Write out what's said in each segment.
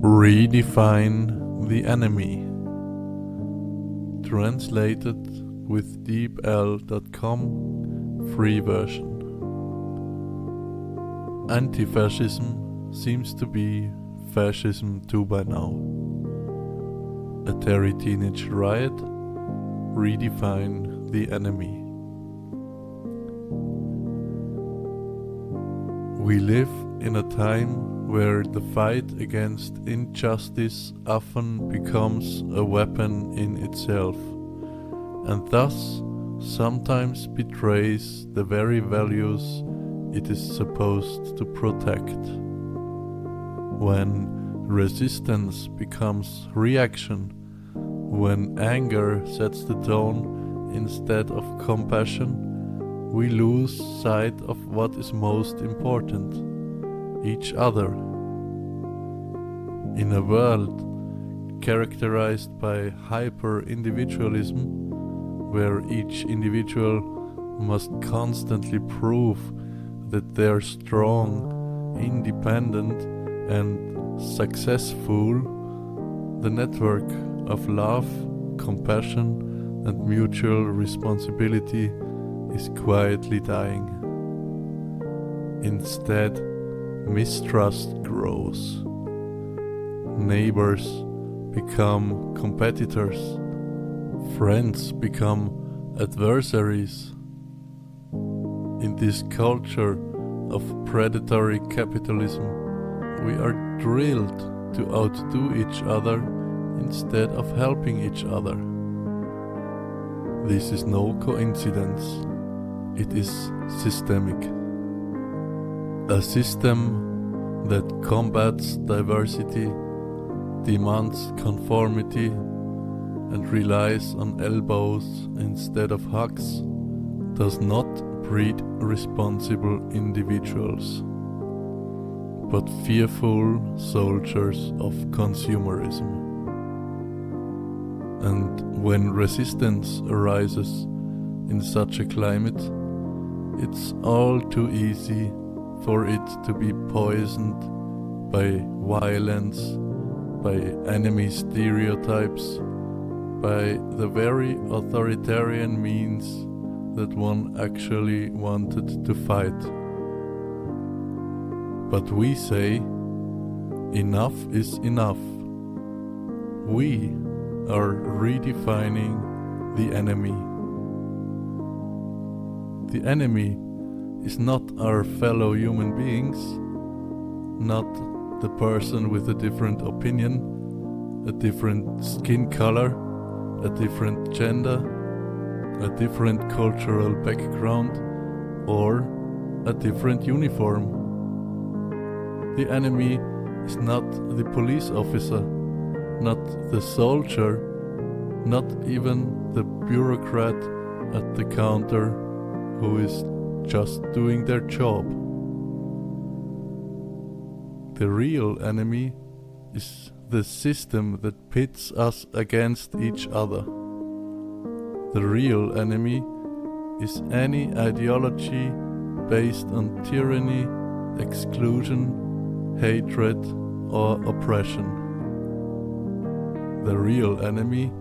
Redefine the enemy. Translated with deepl.com free version. Anti-fascism seems to be fascism too by now. A Terry teenage riot. Redefine the enemy. We live in a time where the fight against injustice often becomes a weapon in itself, and thus sometimes betrays the very values it is supposed to protect. When resistance becomes reaction, when anger sets the tone instead of compassion, we lose sight of what is most important: each other. In a world characterized by hyper-individualism, where each individual must constantly prove that they're strong, independent, and successful, the network of love, compassion, and mutual responsibility is quietly dying. Instead, mistrust grows. Neighbors become competitors. Friends become adversaries. In this culture of predatory capitalism, we are drilled to outdo each other instead of helping each other. This is no coincidence. It is systemic. A system that combats diversity, demands conformity, and relies on elbows instead of hugs does not breed responsible individuals, but fearful soldiers of consumerism. And when resistance arises in such a climate, it's all too easy for it to be poisoned by violence, by enemy stereotypes, by the very authoritarian means that one actually wanted to fight. But we say, enough is enough. We are redefining the enemy. The enemy is not our fellow human beings, not the person with a different opinion, a different skin color, a different gender, a different cultural background, or a different uniform. The enemy is not the police officer, not the soldier, not even the bureaucrat at the counter who is just doing their job. The real enemy is the system that pits us against each other. The real enemy is any ideology based on tyranny, exclusion, hatred, or oppression. The real enemy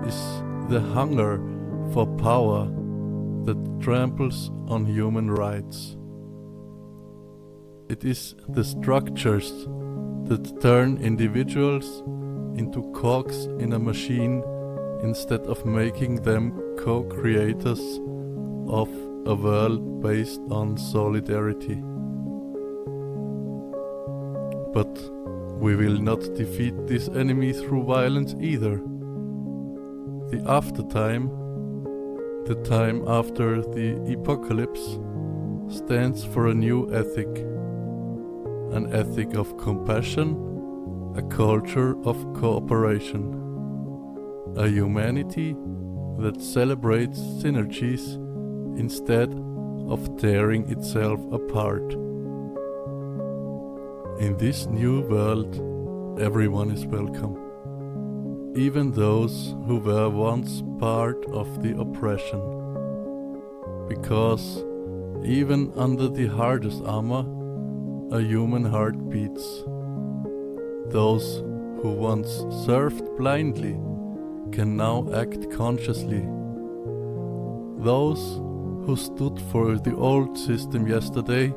is the hunger for power that tramples on human rights. It is the structures that turn individuals into cogs in a machine instead of making them co-creators of a world based on solidarity. But we will not defeat this enemy through violence either. The aftertime, the time after the apocalypse, stands for a new ethic. An ethic of compassion, a culture of cooperation. A humanity that celebrates synergies instead of tearing itself apart. In this new world, everyone is welcome, even those who were once part of the oppression. Because even under the hardest armor, a human heart beats. Those who once served blindly can now act consciously. Those who stood for the old system yesterday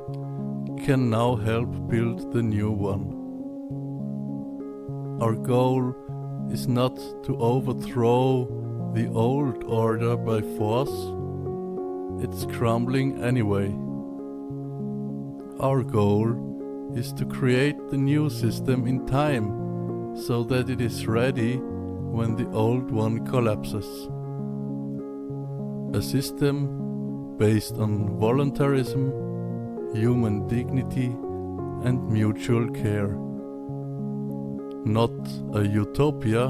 can now help build the new one. Our goal is not to overthrow the old order by force. It's crumbling anyway. Our goal is to create the new system in time so that it is ready when the old one collapses. A system based on voluntarism, human dignity and mutual care. Not a utopia,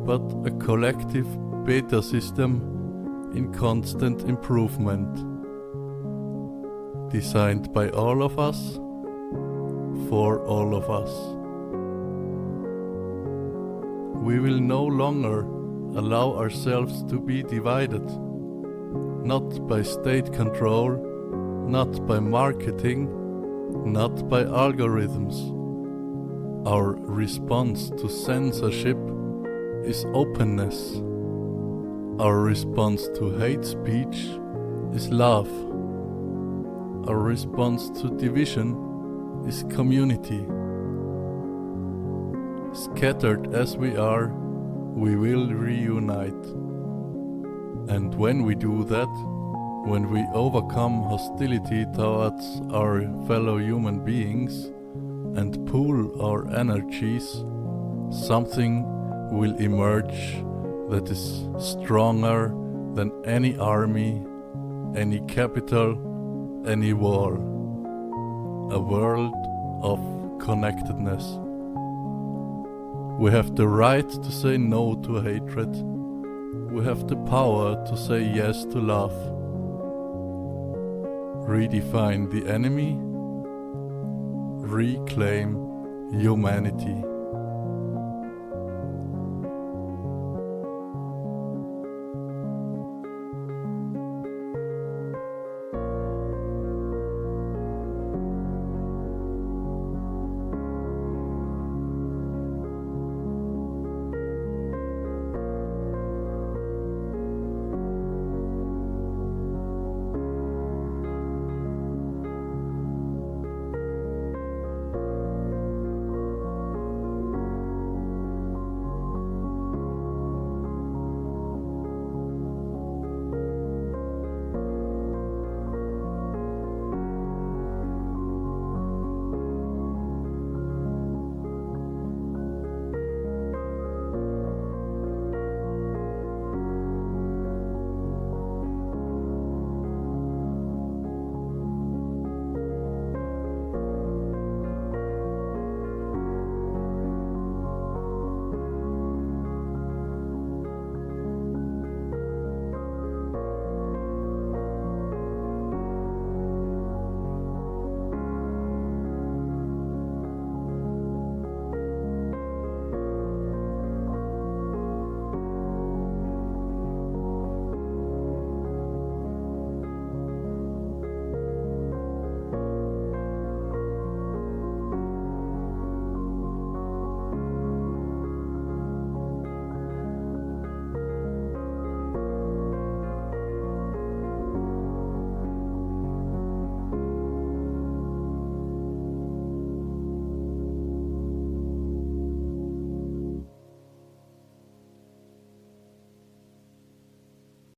but a collective beta system in constant improvement. Designed by all of us, for all of us. We will no longer allow ourselves to be divided, not by state control, not by marketing, not by algorithms. Our response to censorship is openness. Our response to hate speech is love. Our response to division is community. Scattered as we are, we will reunite. And when we do that, when we overcome hostility towards our fellow human beings and pool our energies, something will emerge that is stronger than any army, any capital, any war. A world of connectedness. We have the right to say no to hatred. We have the power to say yes to love. Redefine the enemy. Reclaim humanity.